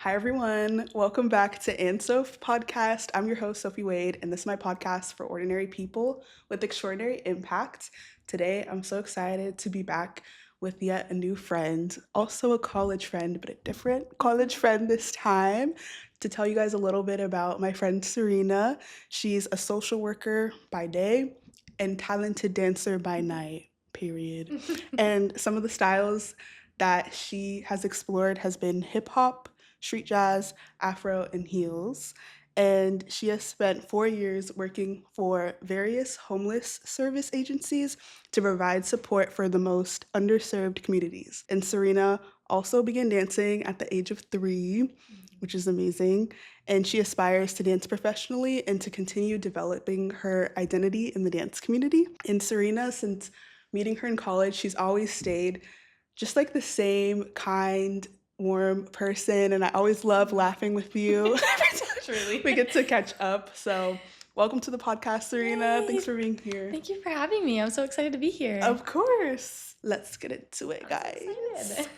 Hi, everyone. Welcome back to And Soph podcast. I'm your host, Sophie Wade, and this is my podcast for ordinary people with extraordinary impact. Today, I'm so excited to be back with yet a new friend, also a college friend, but a different college friend this time, to tell you guys a little bit about my friend Sarina. She's a social worker by day and talented dancer by night, period. And some of the styles that she has explored has been hip hop, street jazz, afro, and heels. And she has spent 4 years working for various homeless service agencies to provide support for the most underserved communities. And Sarina also began dancing at the age of 3, which is amazing. And she aspires to dance professionally and to continue developing her identity in the dance community. And Sarina, since meeting her in college, she's always stayed just like the same kind, warm person, and I always love laughing with you. Truly. We get to catch up. So, welcome to the podcast, Sarina. Yay. Thanks for being here. Thank you for having me. I'm so excited to be here. Of course. Let's get into it, guys.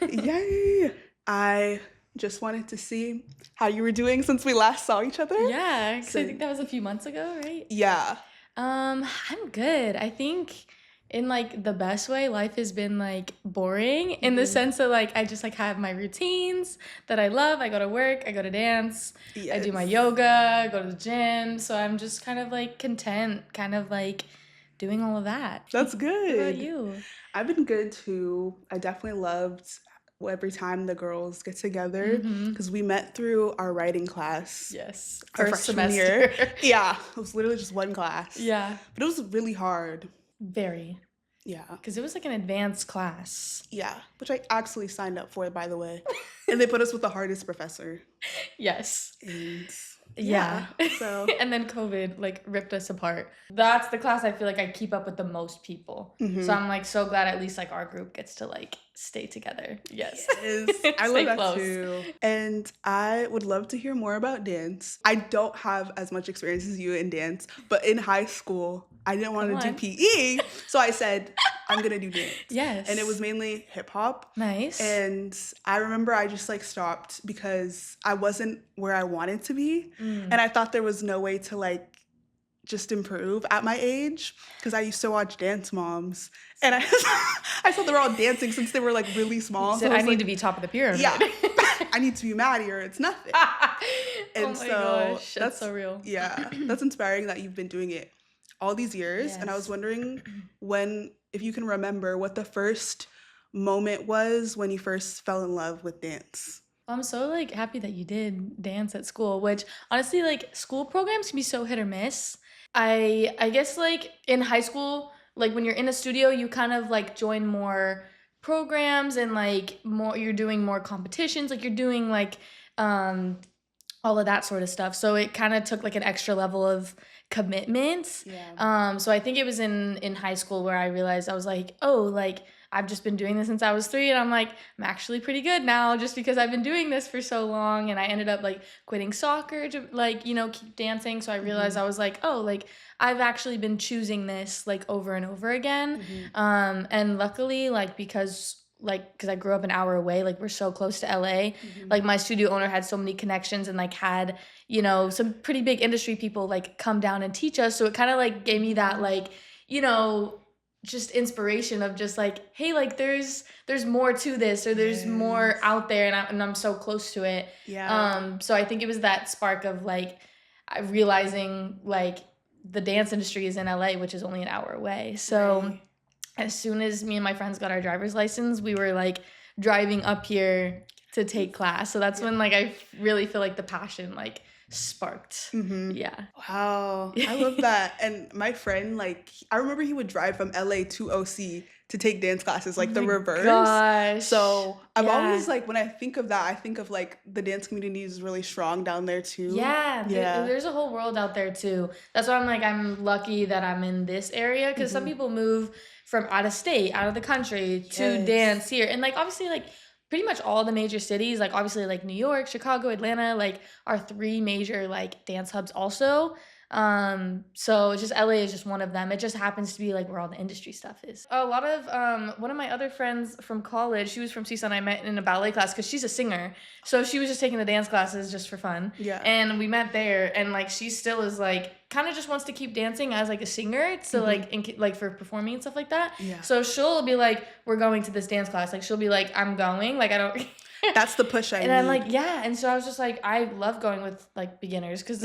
So Yay. I just wanted to see how you were doing since we last saw each other. Yeah, because I think that was a few months ago, right? Yeah. I'm good. I think in like the best way, life has been like boring in the sense that like I just like have my routines that I love. I go to work, I go to dance, I do my yoga, I go to the gym. So I'm just kind of like content, kind of like doing all of that. That's good. What about you? I've been good too. I definitely loved every time the girls get together because we met through our writing class. Yes. Our First freshman semester. year. Yeah. It was literally just one class. Yeah. But it was really hard. Very. Yeah. Because it was like an advanced class. Yeah. Which I actually signed up for, by the way. And they put us with the hardest professor. Yes. And yeah. So. And then COVID like ripped us apart. That's the class I feel like I keep up with the most people. So I'm like so glad at least like our group gets to like stay together. Yes. I love that close. too. And I would love to hear more about dance. I don't have as much experience as you in dance, but in high school, I didn't want to do PE. So I said, I'm going to do dance. Yes. And it was mainly hip hop. Nice. And I remember I just like stopped because I wasn't where I wanted to be. And I thought there was no way to like just improve at my age because I used to watch Dance Moms. And I saw they were all dancing since they were like really small. So I need to be top of the pyramid. Yeah. I need to be Maddie or it's nothing. And oh my so gosh, that's so real. Yeah. That's inspiring that you've been doing it all these years. Yes. And I was wondering if you can remember what the first moment was when you first fell in love with dance. I'm so like happy that you did dance at school, which honestly like school programs can be so hit or miss. I guess like in high school, like when you're in a studio, you kind of like join more programs and like more you're doing more competitions, like you're doing like all of that sort of stuff. So it kind of took like an extra level of commitment. Yeah. So I think it was in high school where I realized I was like, oh, like I've just been doing this since I was 3 and I'm like, I'm actually pretty good now just because I've been doing this for so long. And I ended up like quitting soccer to like, you know, keep dancing. So I realized I was like, oh, like I've actually been choosing this like over and over again. And luckily like because I grew up an hour away, like we're so close to LA, like my studio owner had so many connections and like had, you know, some pretty big industry people like come down and teach us. So it kind of like gave me that like, you know, just inspiration of just like, hey, like there's more to this or there's more out there and I'm so close to it. Yeah. So I think it was that spark of like realizing like the dance industry is in LA, which is only an hour away. So as soon as me and my friends got our driver's license, we were like driving up here to take class. So that's when like I really feel like the passion like sparked. Yeah. Wow. I love that. And my friend, like, I remember he would drive from LA to OC to take dance classes, like the reverse. Gosh. So I'm always like, when I think of that, I think of like the dance community is really strong down there too. Yeah. There's a whole world out there too. That's why I'm like, I'm lucky that I'm in this area because some people move from out of state, out of the country to dance here. And like, obviously like pretty much all the major cities, like obviously like New York, Chicago, Atlanta, like are 3 major like dance hubs also. So just LA is just one of them. It just happens to be like where all the industry stuff is. A lot of one of my other friends from college, she was from CSUN. I met in a ballet class because she's a singer. So she was just taking the dance classes just for fun. Yeah. And we met there, and like she still is like kind of just wants to keep dancing as like a singer, so like for performing and stuff like that. Yeah. So she'll be like, we're going to this dance class. Like she'll be like, I'm going. Like I don't. That's the push I need. And I'm like, yeah. And so I was just like, I love going with like beginners because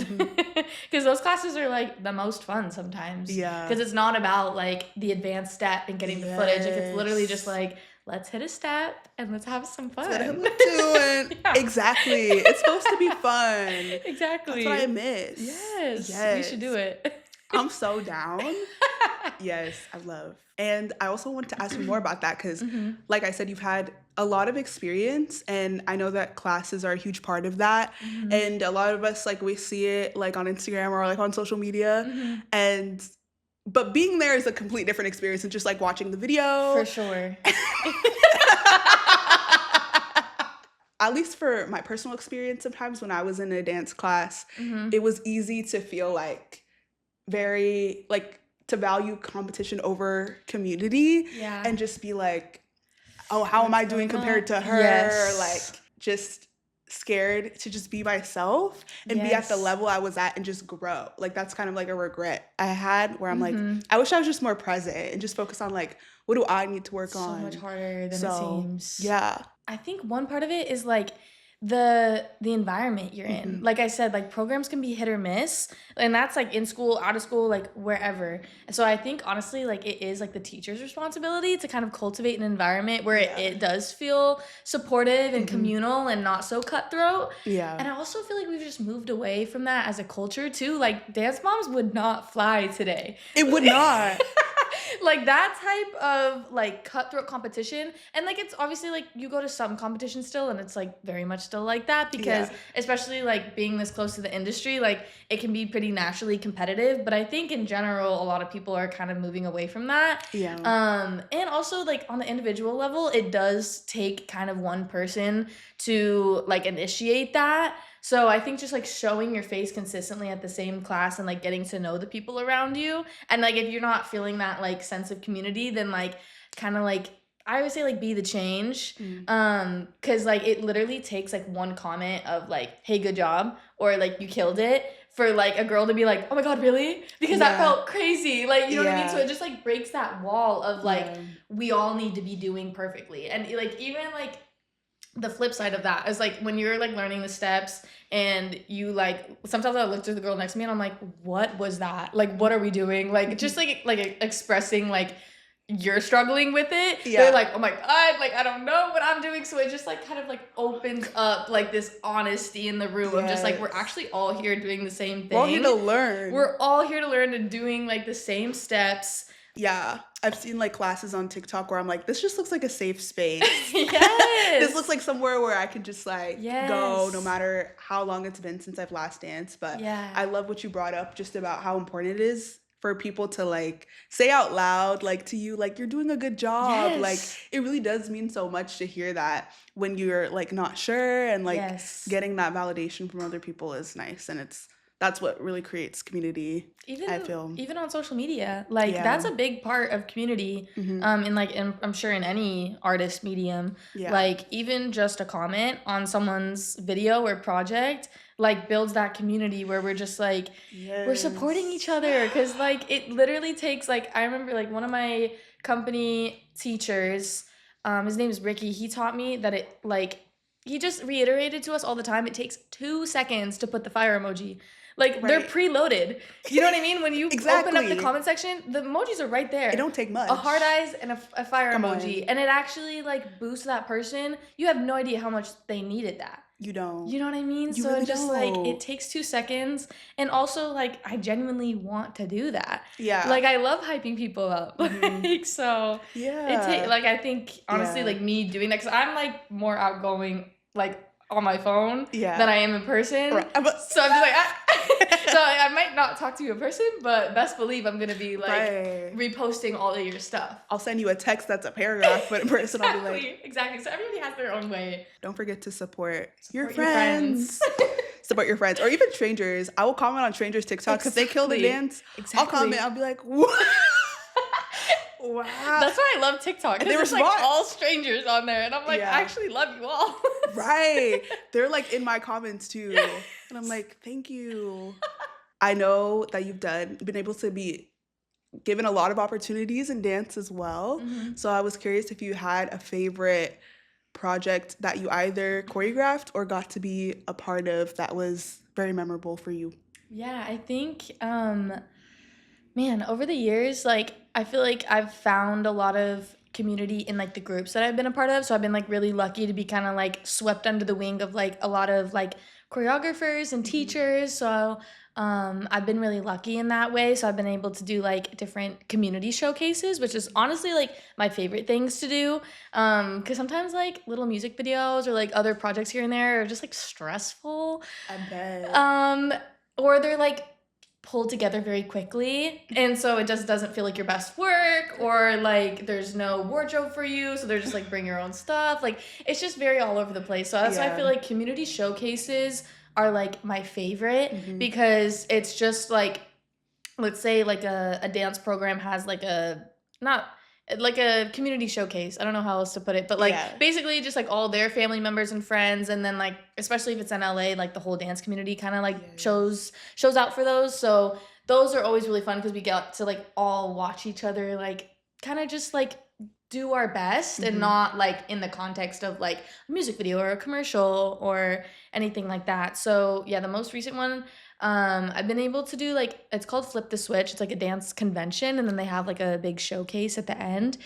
those classes are like the most fun sometimes. Yeah. Because it's not about like the advanced step and getting the footage. Like it's literally just like, let's hit a step and let's have some fun. That's what I'm doing. Yeah. Exactly. It's supposed to be fun. Exactly. That's what I miss. Yes. We should do it. I'm so down. Yes, I love. And I also want to ask you more about that because, like I said, you've had a lot of experience, and I know that classes are a huge part of that. And a lot of us, like, we see it like on Instagram or like on social media, but being there is a complete different experience than just like watching the video. For sure. At least for my personal experience, sometimes when I was in a dance class, it was easy to feel like very like to value competition over community, and just be like, oh, how am I doing compared to her? Like just scared to just be myself and be at the level I was at and just grow. Like that's kind of like a regret I had where I'm like, I wish I was just more present and just focus on like, what do I need to work on? So much harder than it seems. Yeah. I think one part of it is like the environment you're in. Like I said, like programs can be hit or miss, and that's like in school, out of school, like wherever. And so I think honestly, like it is like the teacher's responsibility to kind of cultivate an environment where it does feel supportive and communal and not so cutthroat. Yeah. And I also feel like we've just moved away from that as a culture too. Like dance moms would not fly today. It would not. Like that type of like cutthroat competition, and like it's obviously like you go to some competition still and it's like very much still like that because especially like being this close to the industry, like it can be pretty naturally competitive, but I think in general a lot of people are kind of moving away from that. And also like on the individual level, it does take kind of one person to like initiate that. So I think just like showing your face consistently at the same class and like getting to know the people around you, and like if you're not feeling that like sense of community, then like kind of like I would say like be the change, because like it literally takes like one comment of like, hey, good job, or like you killed it, for like a girl to be like, oh my god, really? Because that felt crazy, like, you know what I mean? So it just like breaks that wall of like we all need to be doing perfectly. And like even like the flip side of that is like when you're like learning the steps and you like sometimes I look to the girl next to me and I'm like, what was that? Like, what are we doing? Like just like expressing like you're struggling with it. They're like, oh my god, like I don't know what I'm doing. So it just like kind of like opens up like this honesty in the room of just like we're actually all here doing the same thing. We're all here to learn. We're all here to learn and doing like the same steps. Yeah, I've seen like classes on TikTok where I'm like, this just looks like a safe space. Yes. This looks like somewhere where I can just like go no matter how long it's been since I've last danced. But I love what you brought up just about how important it is for people to like say out loud like to you like you're doing a good job. Like it really does mean so much to hear that when you're like not sure, and like getting that validation from other people is nice, and that's what really creates community. I feel even on social media, like that's a big part of community. And I'm sure in any artist medium, like even just a comment on someone's video or project like builds that community where we're just like we're supporting each other, because like it literally takes like I remember like one of my company teachers, his name is Ricky, he taught me that it like he just reiterated to us all the time, it takes 2 seconds to put the fire emoji. Like, they're preloaded. You know what I mean? When you open up the comment section, the emojis are right there. It don't take much. A heart eyes and a fire emoji. And it actually, like, boosts that person. You have no idea how much they needed that. You don't. You know what I mean? You so really it just, don't. like, it takes 2 seconds. And also, like, I genuinely want to do that. Yeah. Like, I love hyping people up. Like, so. Yeah. Like, I think, honestly, like, me doing that, because I'm, like, more outgoing, like, on my phone than I am in person. So I'm just like, so I might not talk to you in person, but best believe I'm going to be like reposting all of your stuff. I'll send you a text that's a paragraph, but in person I'll be like. Exactly. So everybody has their own way. Don't forget to support your friends. support your friends or even strangers. I will comment on strangers' TikToks if they kill the Exactly. dance. I'll comment. Exactly. I'll be like, what? Wow. That's why I love TikTok, And they because it's like respond. all strangers on there, and I'm like, I Yeah. actually love you all. Right. They're like in my comments too. And I'm like, thank you. I know that you've been able to be given a lot of opportunities in dance as well. Mhm. So I was curious if you had a favorite project that you either choreographed or got to be a part of that was very memorable for you. Yeah, I think, man, over the years, like, I feel like I've found a lot of community in like the groups that I've been a part of. So I've been like really lucky to be kind of like swept under the wing of like a lot of like choreographers and Mhm. teachers. So I've been really lucky in that way. So I've been able to do like different community showcases, which is honestly like my favorite things to do. Because sometimes like little music videos or like other projects here and there are just like stressful. I bet. Um, or they're like pulled together very quickly, and so it just doesn't feel like your best work, or like there's no wardrobe for you, so they're just like bring your own stuff. Like it's just very all over the place. So that's why I Yeah. feel like community showcases are like my favorite, Mhm. because it's just like, let's say like a dance program has like a, not like a community showcase. I don't know how else to put it, but like Yeah. basically just like all their family members and friends, and then like especially if it's in LA, like the whole dance community kind of like Yes. shows out for those. So those are always really fun because we get to like all watch each other like kind of just like do our best, and Mhm. not like in the context of like a music video or a commercial or anything like that. So yeah, the most recent one, I've been able to do like, it's called Flip the Switch. It's like a dance convention, and then they have like a big showcase at the end.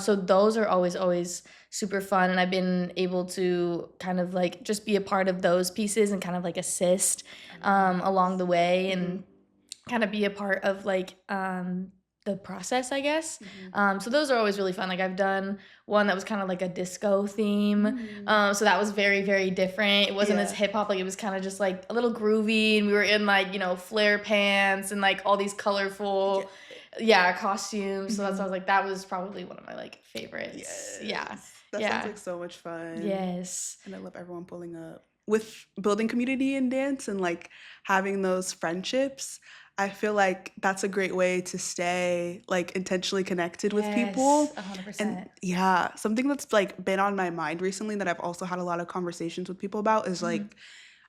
So those are always super fun, and I've been able to kind of like just be a part of those pieces and kind of like assist along the way, and kind of be a part of like the process, I guess. Mhm. So those are always really fun. Like I've done one that was kind of like a disco theme. So that was very, very different. It wasn't as Yeah. hip hop. Like it was kind of just like a little groovy, and we were in like, flare pants and like all these colorful, yeah, costumes. So that's why I Mhm. was like, that was probably one of my like favorites. Yeah. Yes. That sounds Yeah. like so much fun. Yes. And I love everyone pulling up. With building community in dance and like having those friendships, I feel like that's a great way to stay like intentionally connected with Yes. people. And 100%. yeah, something that's like been on my mind recently that I've also had a lot of conversations with people about is Mhm. like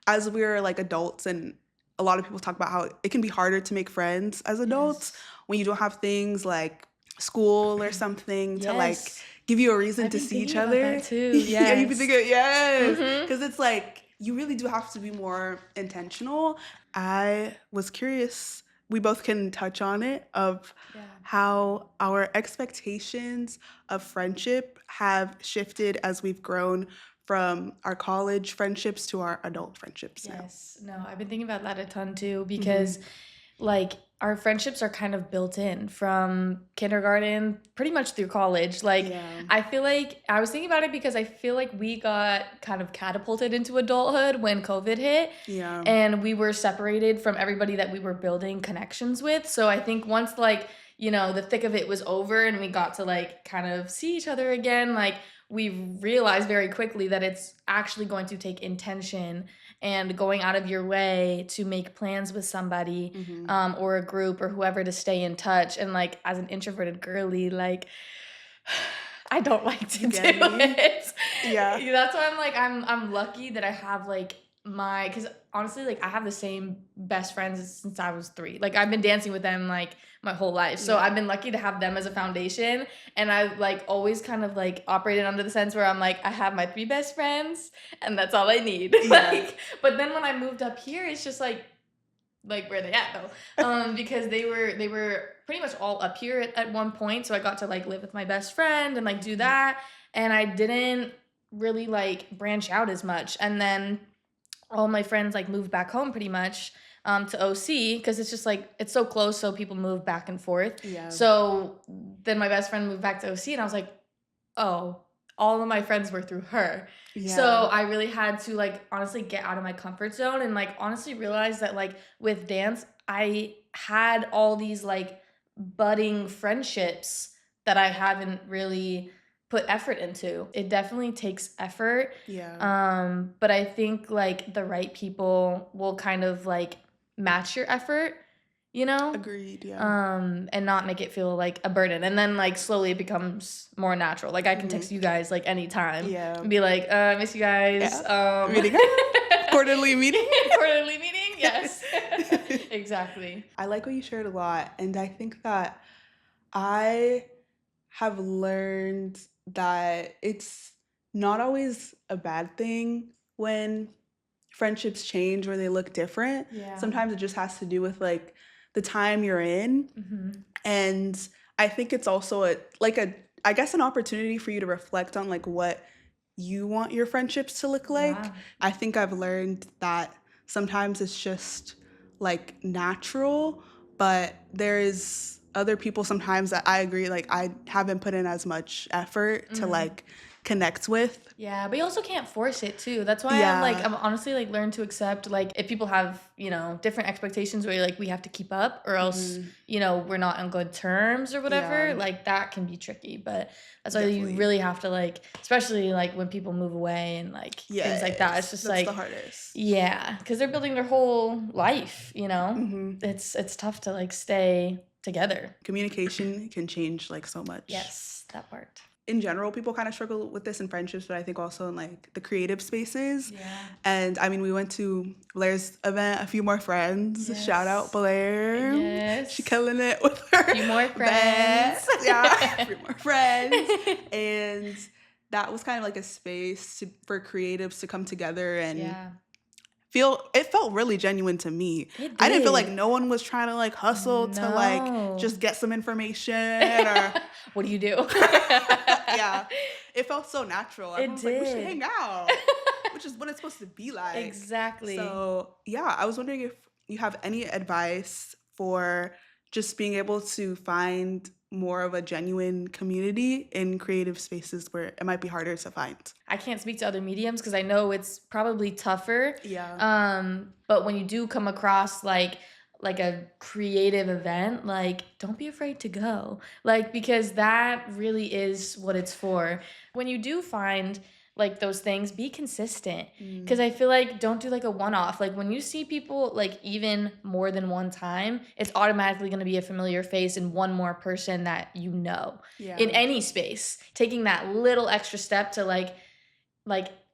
as we're like adults, and a lot of people talk about how it can be harder to make friends as adults Yes. when you don't have things like school or something to like Yes. give you a reason I've to been see each thinking about that other. too. Yeah, you can think Yes. of yes, Mhm. because it's like you really do have to be more intentional. I was curious. We both can touch on it of Yeah. how our expectations of friendship have shifted as we've grown from our college friendships to our adult friendships now. Yes. No, I've been thinking about that a ton too, because Mhm. like our friendships are kind of built in from kindergarten pretty much through college. Like Yeah. I feel like I was thinking about it because I feel like we got kind of catapulted into adulthood when COVID hit, Yeah. and we were separated from everybody that we were building connections with. So I think once like, the thick of it was over and we got to like kind of see each other again, like we realized very quickly that it's actually going to take intention and going out of your way to make plans with somebody, Mhm. or a group or whoever, to stay in touch. And like as an introverted girly, like I don't like to You do get me? it. Yeah. Yeah, that's why I'm like, I'm lucky that I have like because honestly, like I have the same best friends since I was 3. Like I've been dancing with them like my whole life. So Yeah. I've been lucky to have them as a foundation. And I like always kind of like operated under the sense where I'm like, I have my 3 best friends and that's all I need. Yeah. Like, but then when I moved up here, it's just like where they at though, because they were pretty much all up here at one point, so I got to like live with my best friend and like do Mhm. that, and I didn't really like branch out as much. And then all my friends like moved back home pretty much, to OC, because it's just like it's so close, so people move back and forth. Yeah. So then my best friend moved back to OC, and I was like, oh, all of my friends were through her. So Yeah. I really had to like honestly get out of my comfort zone, and like honestly realize that like with dance, I had all these like budding friendships that I haven't really put effort into. It definitely takes effort. Yeah. But I think like the right people will kind of like match your effort, you know? Agreed. Yeah. And not make it feel like a burden. And then like slowly it becomes more natural. Like I can text you guys like anytime Yeah. and be like, I miss you guys. Yeah. Meeting. Quarterly meeting. Quarterly meeting, yes. Exactly. I like what you shared a lot, and I think that I have learned that it's not always a bad thing when friendships change or they look different. Yeah. Sometimes it just has to do with like the time you're in. Mm-hmm. And I think it's also I guess an opportunity for you to reflect on like what you want your friendships to look like. Yeah. I think I've learned that sometimes it's just like natural, but there is other people sometimes that I agree like I haven't put in as much effort to like connect with. Yeah, but you also can't force it too. That's why I'm honestly like learned to accept like if people have, different expectations where like we have to keep up or else, we're not on good terms or whatever, Yeah. like that can be tricky. But that's why Definitely. you really have to like, especially like when people move away and like things like that. It's just that's like the hardest. Yeah, because they're building their whole life, Mhm. It's tough to like stay together. Communication can change like so much. Yes, that part. In general, people kind of struggle with this in friendships, but I think also in like the creative spaces. Yeah. And I mean, we went to Blair's event, A Few More Friends. Yes. Shout out Blair. Yes. She killing it with her. A few more friends. Yeah, a few more friends. And that was kind of like a space for creatives to come together and it felt really genuine to me. I didn't feel like no one was trying to like hustle to like just get some information or what do you do? Yeah. It felt so natural. Everyone was like, we should hang out. Which is what it's supposed to be like. Exactly. So yeah, I was wondering if you have any advice for just being able to find more of a genuine community in creative spaces where it might be harder to find. I can't speak to other mediums because I know it's probably tougher. Yeah. But when you do come across like a creative event, like don't be afraid to go. Like because that really is what it's for. When you do find like those things, be consistent. Because I feel like don't do like a one-off. Like when you see people like even more than one time, it's automatically going to be a familiar face and one more person that you know. Yeah. In any space. Taking that little extra step to like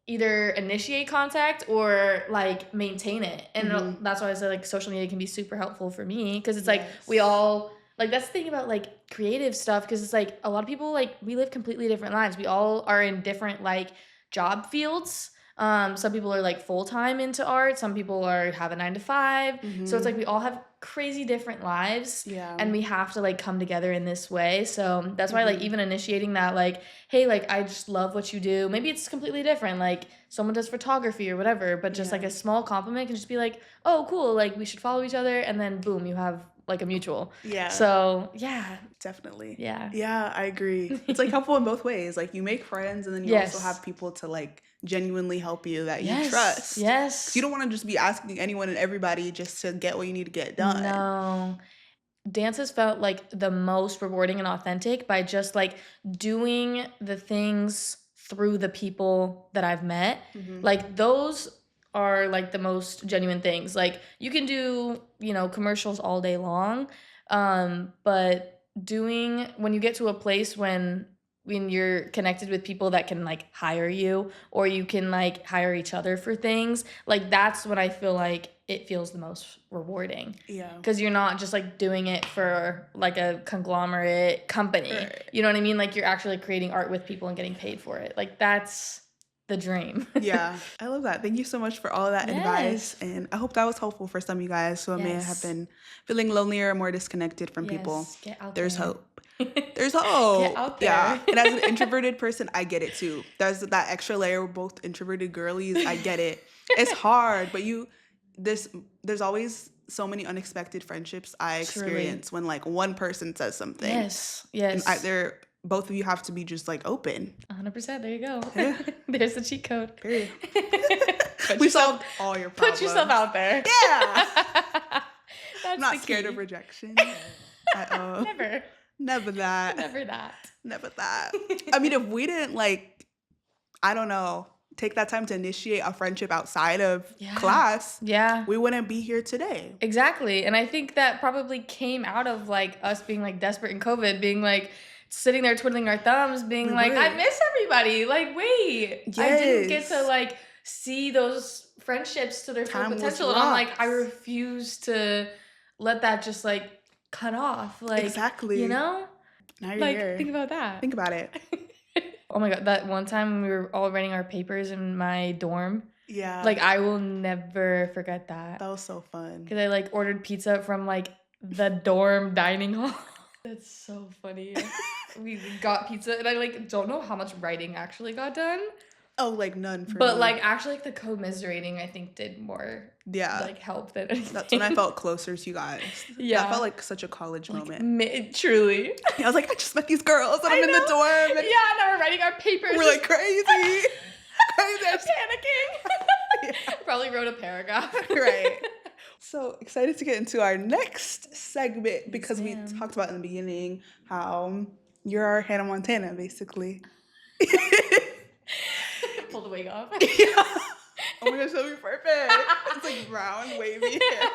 either initiate contact or like maintain it. And that's why I said like social media can be super helpful for me because it's like we all like that's the thing about like creative stuff because it's like a lot of people like we live completely different lives. We all are in different like job fields. Some people are like full-time into art, some people have a 9 to 5. So it's like we all have crazy different lives. Yeah. And we have to like come together in this way. So that's why like even initiating that like, hey, like I just love what you do. Maybe it's completely different. Like someone does photography or whatever, but just like a small compliment can just be like, oh cool, like we should follow each other, and then boom, you have like a mutual. Yeah. So yeah. Definitely. Yeah. Yeah, I agree. It's like helpful in both ways. Like you make friends and then you also have people to like genuinely help you that you trust. Yes. 'Cause you don't want to just be asking anyone and everybody just to get what you need to get done. No. Dance has felt like the most rewarding and authentic by just like doing the things through the people that I've met. Like those are like the most genuine things. Like you can do, commercials all day long. But when you get to a place when you're connected with people that can like hire you or you can like hire each other for things, like that's what I feel like it feels the most rewarding. Yeah. Because you're not just like doing it for like a conglomerate company. Right. You know what I mean? Like you're actually creating art with people and getting paid for it. Like that's the dream. Yeah. I love that. Thank you so much for all of that advice. And I hope that was helpful for some of you guys who may have been feeling lonelier or more disconnected from people. Get out There's there. hope. There's hope. Get out there. Yeah. And as an introverted person, I get it too. There's that extra layer. We're both introverted girlies. I get it. It's hard, but there's always so many unexpected friendships I experience when like one person says something. Yes. And both of you have to be just like open. 100%. There you go. Yeah. There's the cheat code. Period. We solved all your problems. Put yourself out there. Yeah. That's I'm not the scared key. of rejection. Uh-oh. Never. Never that. Never that. Never that. I mean, if we didn't like, I don't know, take that time to initiate a friendship outside of class, Yeah. we wouldn't be here today. Exactly. And I think that probably came out of like us being like desperate in COVID, being like sitting there twiddling our thumbs, being We like, were. I miss everybody. Like, wait, I didn't get to Yes. like see those friendships to their full Time was potential. And I'm like, I rocks. refuse to let that just like cut off. Like, Exactly. you know? Now you're Like, here. think about that. Think about it. Oh my God, that one time when we were all writing our papers in my dorm, Yeah. like I will never forget that. That was so fun. Because I like ordered pizza from like the dorm dining hall. That's so funny. We got pizza and I like don't know how much writing actually got done. Oh, like none for But me. like actually like the commiserating I think did more like help than anything. That's when I felt closer to you guys. Yeah. That felt like such a college moment. Truly. I was like, I just met these girls and I'm in the dorm. And yeah, now we're writing our papers. we're like crazy. Crazy. I'm panicking. Yeah. Probably wrote a paragraph. Right. So excited to get into our next segment because we ma'am. talked about in the beginning how you're our Hannah Montana, basically. Pull the wig off. Yeah. Oh my gosh, that'd be perfect. It's like brown, wavy hair.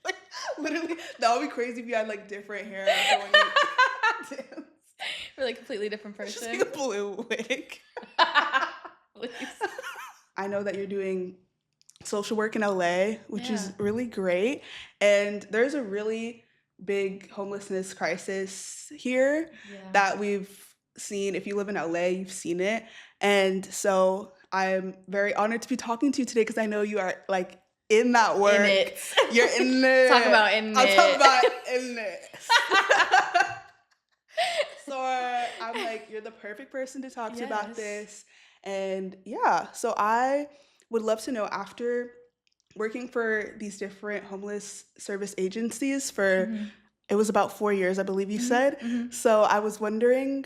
Like, literally, that would be crazy if you had like different hair for when you dance. We're like a completely different Just person. like a blue wig. Please. I know that you're doing social work in LA, which is Yeah. really great. And there's a really big homelessness crisis here that we've seen. If you live in LA, you've seen it. And so I'm very honored to be talking to you today because I know you are like in that work. In it. You're in it. Talk about in I'll it. talk about in it. So I'm like, you're the perfect person to talk to about this. And yeah, so I would love to know, after working for these different homeless service agencies for, it was about 4 years, I believe you said. So I was wondering,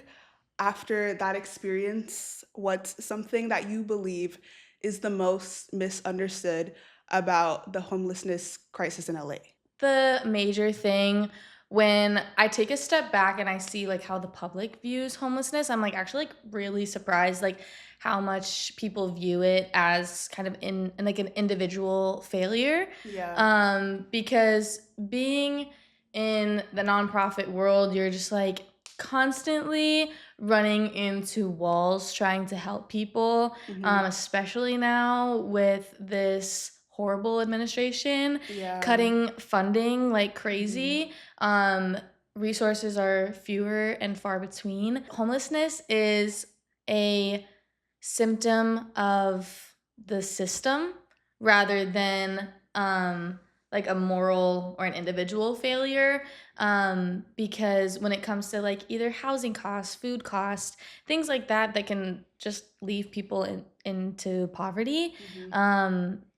after that experience, what's something that you believe is the most misunderstood about the homelessness crisis in LA? The major thing, when I take a step back and I see like how the public views homelessness, I'm like actually like really surprised like how much people view it as kind of in like an individual failure. Yeah. Because being in the nonprofit world, you're just like constantly running into walls trying to help people, especially now with this horrible administration cutting funding like crazy. Resources are fewer and far between. Homelessness is a symptom of the system rather than like a moral or an individual failure, because when it comes to like either housing costs, food costs, things like that that can just leave people into poverty,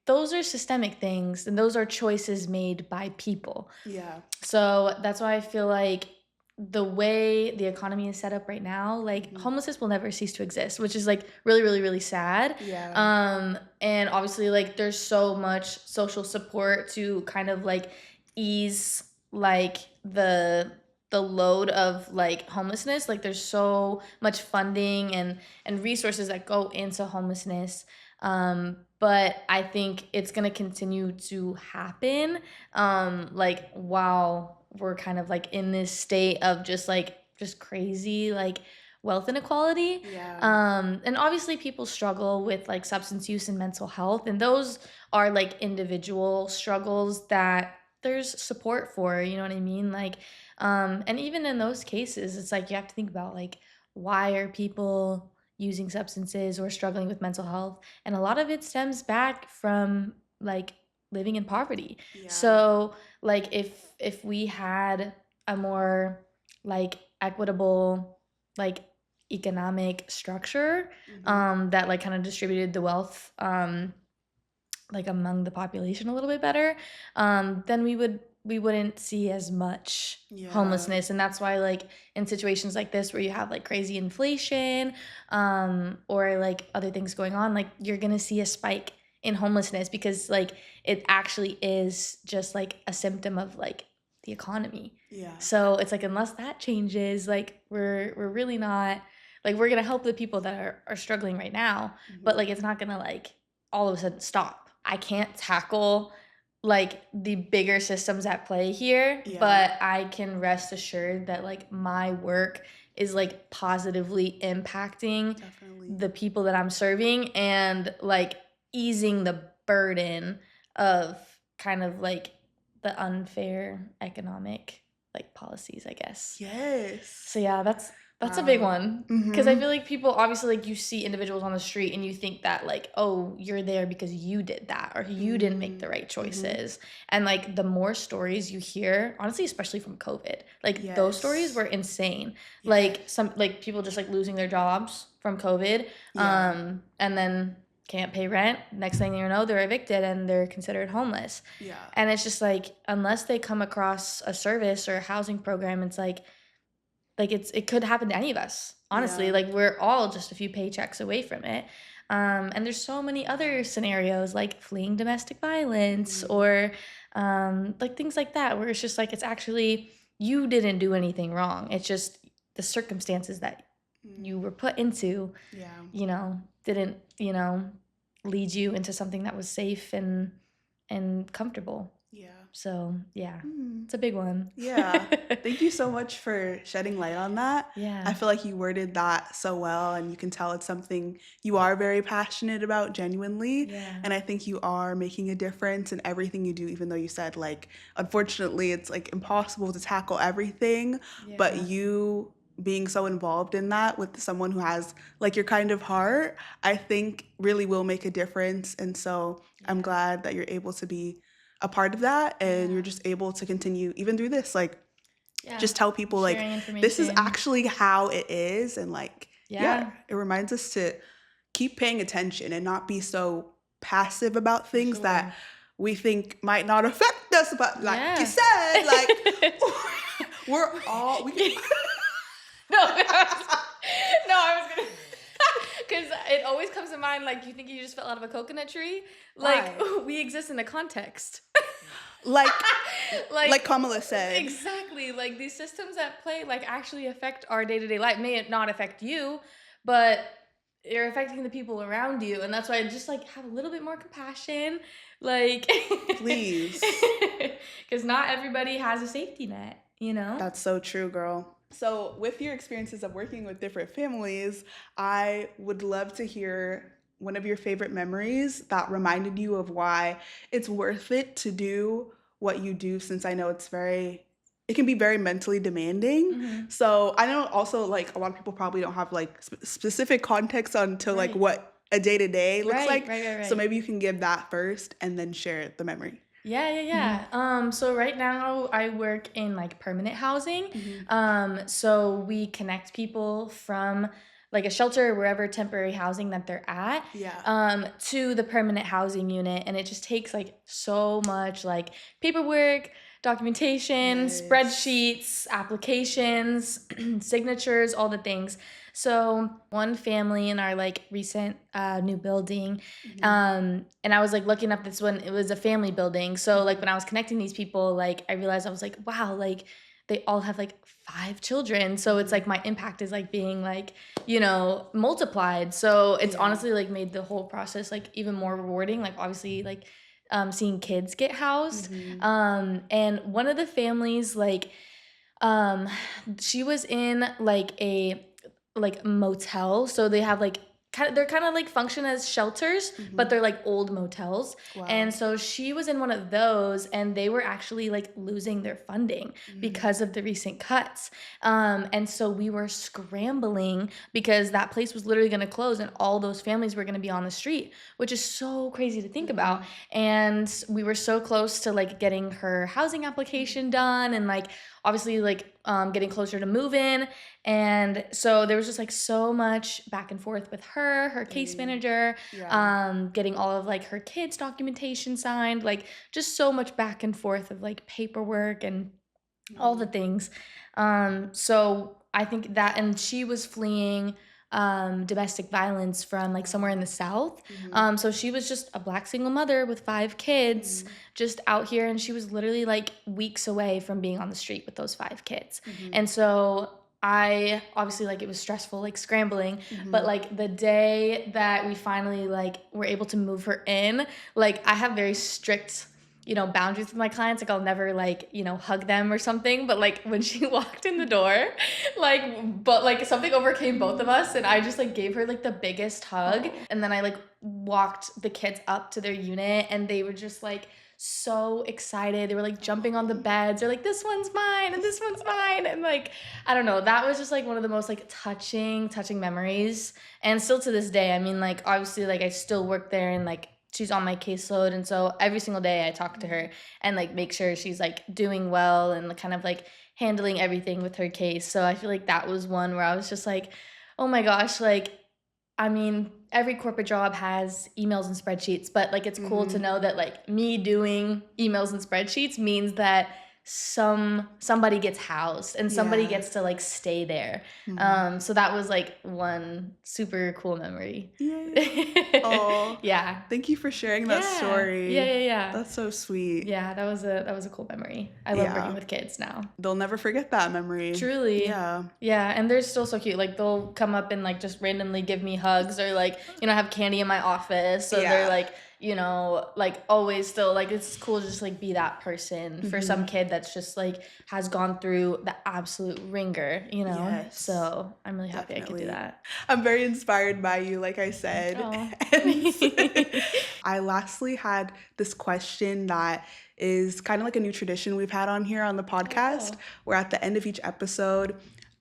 those are systemic things and those are choices made by people. Yeah. So that's why I feel like the way the economy is set up right now, like homelessness will never cease to exist, which is like really, really, really sad. Yeah. And obviously like there's so much social support to kind of like ease like the load of like homelessness. Like there's so much funding and resources that go into homelessness. But I think it's gonna continue to happen, like while we're kind of like in this state of just crazy like wealth inequality. And obviously people struggle with like substance use and mental health, and those are like individual struggles that there's support for, you know what I mean? Like, and even in those cases, it's like you have to think about like, why are people using substances or struggling with mental health? And a lot of it stems back from like living in poverty. So like if we had a more like equitable like economic structure that like kind of distributed the wealth like among the population a little bit better, then we wouldn't see as much homelessness. And that's why like in situations like this where you have like crazy inflation or like other things going on, like you're gonna see a spike in homelessness because like it actually is just like a symptom of like the economy. Yeah. So it's like, unless that changes, like we're really not, like we're gonna help the people that are struggling right now, but like it's not gonna like all of a sudden stop. I can't tackle like the bigger systems at play here, Yeah. but I can rest assured that like my work is like positively impacting Definitely. the people that I'm serving and like easing the burden of kind of like the unfair economic like policies, I guess. Yes. So yeah, that's a big Wow. one. Because I Mhm. feel like people obviously like you see individuals on the street and you think that like, oh, you're there because you did that or you didn't make the right Mhm. choices. And like the more stories you hear, honestly, especially from COVID, like those stories Yes. were insane. Like Yes. some like people just like losing their jobs from COVID, Yeah. and then can't pay rent. Next thing you know, they're evicted and they're considered homeless. Yeah. And it's just like unless they come across a service or a housing program, it's like it could happen to any of us. Honestly, Yeah. like we're all just a few paychecks away from it. And there's so many other scenarios like fleeing domestic violence Mhm. or like things like that where it's just like it's actually you didn't do anything wrong. It's just the circumstances that you Mm. were put into, Yeah. didn't, lead you into something that was safe and comfortable. Yeah. So, yeah, Mm. it's a big one. Yeah. Thank you so much for shedding light on that. I Yeah. feel like you worded that so well, and you can tell it's something you are very passionate about genuinely. Yeah. And I think you are making a difference in everything you do, even though you said, like, unfortunately, it's like impossible to tackle everything. But Yeah. you being so involved in that with someone who has like your kind of heart, I think really will make a difference. And so I'm Yeah. glad that you're able to be a part of that and you're Yeah. just able to continue even through this, like Yeah. just tell people like Sharing this is information. actually how it is, and like yeah, Yeah. it reminds us to keep paying attention and not be so passive about For things sure. that we think might not affect us, but like you Yeah. said, like we're all we can No, I was gonna, because it always comes to mind like you think you just fell out of a coconut tree. Like Why? we exist in a context. like Like Kamala said. exactly, like these systems at play like actually affect our day-to-day life. May it not affect you, but you're affecting the people around you, and that's why I just like have a little bit more compassion, like Please. because not everybody has a safety net. That's so true, girl. So, with your experiences of working with different families, I would love to hear one of your favorite memories that reminded you of why it's worth it to do what you do, since I know it can be very mentally demanding. Hmm. So, I know also like a lot of people probably don't have like specific context on to like Right. what a day to day looks Right, like. right, right, So, right. maybe you can give that first and then share the memory. Yeah, yeah, yeah. So right now I work in like permanent housing. Mhm. So we connect people from like a shelter or wherever temporary housing that they're at, Yeah. to the permanent housing unit, and it just takes like so much like paperwork, documentation, Yes. spreadsheets, applications, signatures, all the things. So one family in our like recent new building, Mhm. and I was like looking up this one, it was a family building. So like Mhm. when I was connecting these people, like I realized I was like, wow, like they all have like 5 children. So it's Mhm. like my impact is like being like, multiplied. So it's Yeah. honestly like made the whole process like even more rewarding. Like obviously like seeing kids get housed. Mhm. And one of the families like um she was in like a like motel. So they have like they're kind of like function as shelters, but Mhm. they're like old motels. And Wow. so she was in one of those and they were actually like losing their funding Mm. because of the recent cuts. And so we were scrambling because that place was literally going to close and all those families were going to be on the street, which is so crazy to think about. Mhm. And we were so close to like getting her housing application done and like obviously like getting closer to move in. And so there was just like so much back and forth with her case Dang. manager, Yeah. getting all of like her kids documentation signed, like just so much back and forth of like paperwork and all the Mm. things. So I think that, and she was fleeing domestic violence from like somewhere in the South. So she was just a Black single mother with 5 kids just out here, and she was literally like weeks away from being on the street with those 5 kids. And so I obviously, like, it was stressful, like scrambling, but like the day that we finally like were able to move her in, like I have very strict, you know, boundaries with my clients. Like I'll never like, you know, hug them or something. But like when she walked in the door, like something overcame both of us, and I just like gave her like the biggest hug. And then I like walked the kids up to their unit, and they were just like so excited. They were like jumping on the beds. They're like, this one's mine and this one's mine. And like, I don't know, that was just like one of the most like touching memories. And still to this day, I mean, like obviously like I still work there, and like she's on my caseload, and so every single day I talk to her and like make sure she's like doing well and kind of like handling everything with her case. So I feel like that was one where I was just like, oh my gosh, like, I mean, every corporate job has emails and spreadsheets, but like it's cool to know that like me doing emails and spreadsheets means that somebody gets housed and somebody gets to like stay there. So that was like one super cool memory. Oh, Yeah. thank you for sharing that story. Yeah. That's so sweet. Yeah, that was a cool memory. I love working with kids now. They'll never forget that memory. Truly. Yeah. Yeah, and they're still so cute. Like they'll come up and like just randomly give me hugs, or like, you know, have candy in my office. So they're like, you know, like always still like, it's cool to just like be that person for some kid that's just like has gone through the absolute ringer, you know? Yes. So I'm really happy I could do that. I'm very inspired by you, like I said. And I lastly had this question that is kind of like a new tradition we've had on here on the podcast, where at the end of each episode,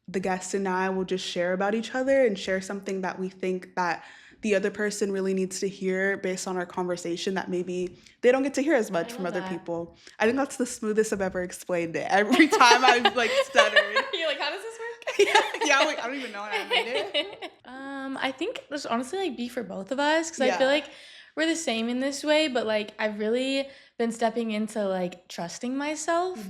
the guest and I will just share about each other and share something that we think that the other person really needs to hear based on our conversation that maybe they don't get to hear as much from other people. I think that's the smoothest I've ever explained it. Every time I've like stuttered. You're like, how does this work? Yeah, I'm like, I don't even know how I made it. I think there's honestly like be for both of us, because I feel like we're the same in this way, but like I've really been stepping into like trusting myself,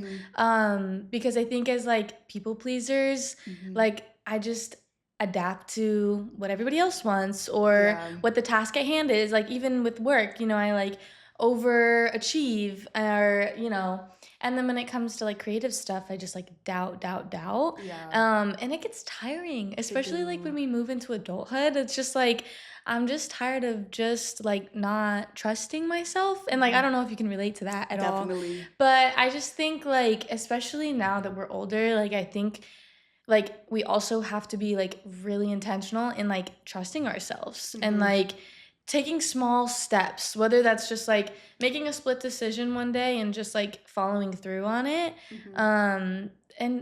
because I think as like people pleasers, like I just adapt to what everybody else wants, or what the task at hand is. Like even with work, you know, I like overachieve, or you know, and then when it comes to like creative stuff, I just like doubt. And it gets tiring, especially like when we move into adulthood. It's just like I'm just tired of just like not trusting myself. And like I don't know if you can relate to that at all. Definitely. But I just think like, especially now that we're older, like I think like we also have to be like really intentional in like trusting ourselves and like taking small steps, whether that's just like making a split decision one day and just like following through on it. And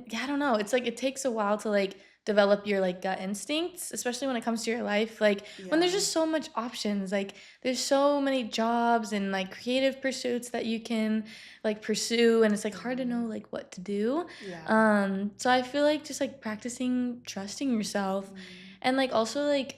yeah, I don't know, it's like it takes a while to like develop your like gut instincts, especially when it comes to your life, like when there's just so much options, like there's so many jobs and like creative pursuits that you can like pursue, and it's like hard to know like what to do. So I feel like just like practicing trusting yourself, and like also like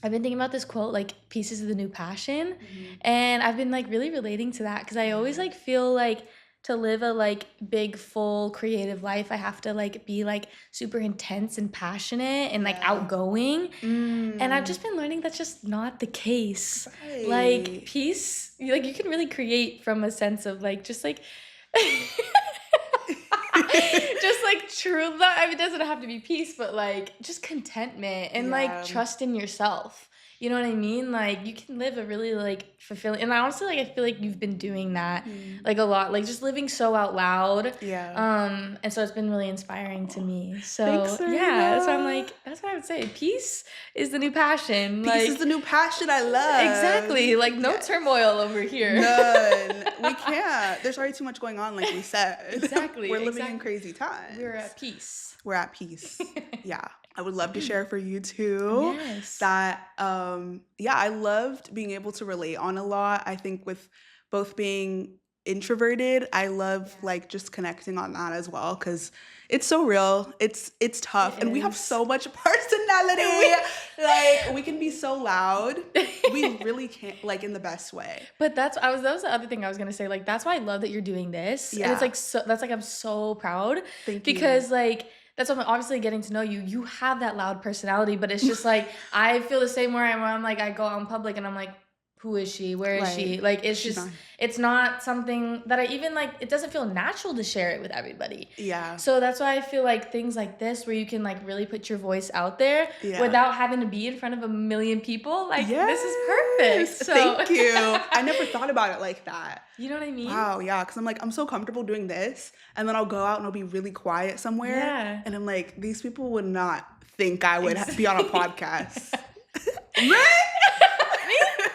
I've been thinking about this quote, like pieces of the new passion, and I've been like really relating to that, because I always like feel like to live a like big full creative life, I have to like be like super intense and passionate and like outgoing, and I've just been learning that's just not the case. Like peace, like you can really create from a sense of like just like just like true love. I mean, it doesn't have to be peace, but like just contentment and like trust in yourself. You know what I mean? Like you can live a really like fulfilling, and I honestly like I feel like you've been doing that like a lot, like just living so out loud. And so it's been really inspiring to me. So Thanks, yeah, so I'm like, that's what I would say. Peace is the new passion. Peace is the new passion I love. Exactly. Like no turmoil over here. None. We can't. There's already too much going on, like we said. Exactly. We're living in crazy times. We're at peace. We're at peace. Yeah. I would love to share for you too. That I loved being able to relate on a lot. I think with both being introverted, I love like just connecting on that as well, because it's so real. It's tough, and we have so much personality. Like we can be so loud. We really can't, like in the best way. But that was the other thing I was gonna say. Like that's why I love that you're doing this. And it's like so, that's like I'm so proud. Thank you. Because like that's what I'm obviously getting to know you. You have that loud personality, but it's just like I feel the same way where I'm like I go out in public and I'm like, who is she? Where is she? Right. Like it's She's just not. it's not something that I even like. It doesn't feel natural to share it with everybody. Yeah. So that's why I feel like things like this, where you can like really put your voice out there Yeah. without having to be in front of a million people. Like this is Yes. perfect. So Thank you. I never thought about it like that. you know what I mean? Wow, yeah, because I'm like, I'm so comfortable doing this, and then I'll go out and I'll be really quiet somewhere, Yeah. and I'm like, these people would not think I would be on a podcast.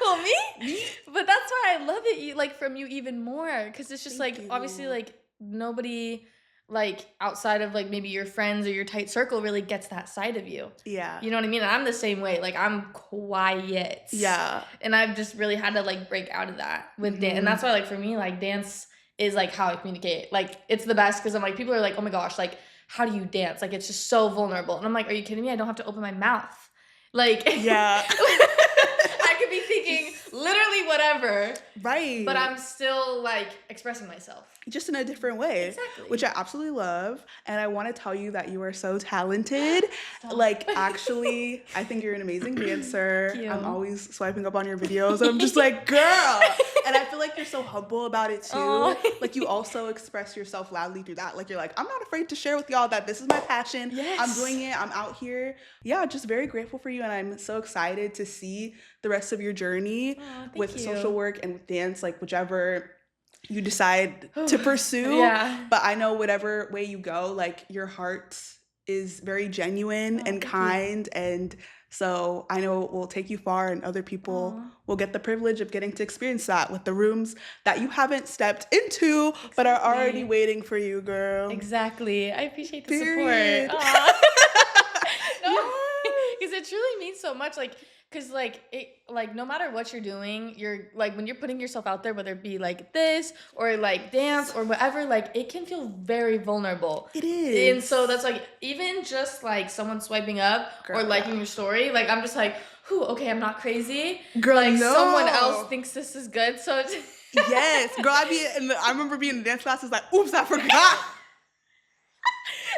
Well, me? But that's why I love it, you like from you even more, because it's just Thank like you. obviously like nobody like outside of like maybe your friends or your tight circle really gets that side of you. Yeah. You know what I mean? And I'm the same way. Like I'm quiet. Yeah. And I've just really had to like break out of that with dance. Mhm. And that's why like for me, like dance is like how I communicate. Like it's the best because I'm like, people are like, oh my gosh, like how do you dance? Like it's just so vulnerable. And I'm like, are you kidding me? I don't have to open my mouth. Like Yeah. I could be thinking literally whatever, Right. but I'm still like expressing myself. Just in a different way. Exactly. Which I absolutely love. And I want to tell you that you are so talented. Stop. Like, actually, I think you're an amazing dancer. Thank you. I'm always swiping up on your videos, and I'm just like, girl. And I feel like you're so humble about it too. Aw. Like, you also express yourself loudly through that. Like, you're like, I'm not afraid to share with y'all that this is my passion. Yes. I'm doing it. I'm out here. Yeah, just very grateful for you. And I'm so excited to see the rest of your journey Thank with you. social work and with dance, like whichever you decide to pursue. Yeah. But I know whatever way you go, like your heart is very genuine and thank you. kind. And so I know it will take you far, and other people Aw. will get the privilege of getting to experience that with the rooms that you haven't stepped into, but are already Exactly. waiting for you, girl. Exactly. I appreciate the Period. support. Aw. No, Yes. because it truly means so much. Like, because like it, like no matter what you're doing, you're like when you're putting yourself out there, whether it be like this or like dance or whatever, like it can feel very vulnerable. It is. And so that's like even just like someone swiping up or Girl, liking yeah. your story, like I'm just like, whew, okay, I'm not crazy. Girl, Like no. someone else thinks this is good, so it's Yes, girl. I remember being in dance classes like, oops, I forgot.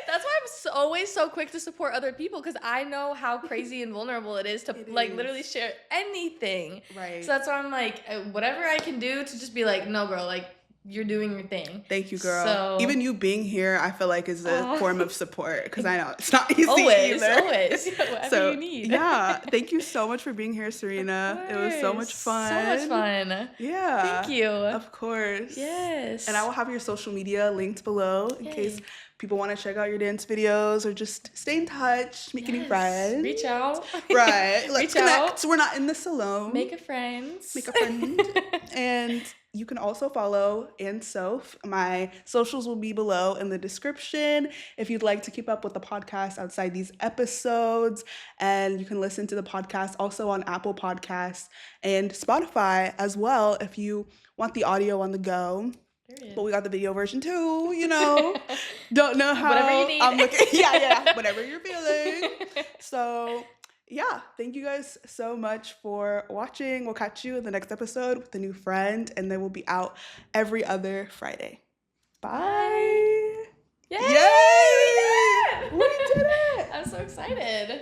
That's why I'm always so quick to support other people, because I know how crazy and vulnerable it is to It like is. literally share anything. Right. So that's why I'm like, whatever I can do to just be like, no, girl, like you're doing your thing. Thank you, girl. So- Even you being here, I feel like is a Aw. form of support, because I know it's not easy Always, either. always, whatever So you need. yeah, thank you so much for being here, Serena. It was so much Of course. fun. So much fun. Yeah. Thank you. Of course. Yes. And I will have your social media linked below in Yay. case people want to check out your dance videos or just stay in touch, make new Yes. friends. Reach out. Right. Let's Reach connect. out. We're not in the salon. Make a friend. Make a friend. And you can also follow Anne Soph. My socials will be below in the description if you'd like to keep up with the podcast outside these episodes. And you can listen to the podcast also on Apple Podcasts and Spotify as well if you want the audio on the go. Period. But we got the video version too, you know. Don't know how Whatever you need. I'm looking. Yeah, whatever you're feeling. So yeah, thank you guys so much for watching. We'll catch you in the next episode with a new friend, and they will be out every other Friday. Bye. Yay! Yay! We did it! I'm so excited.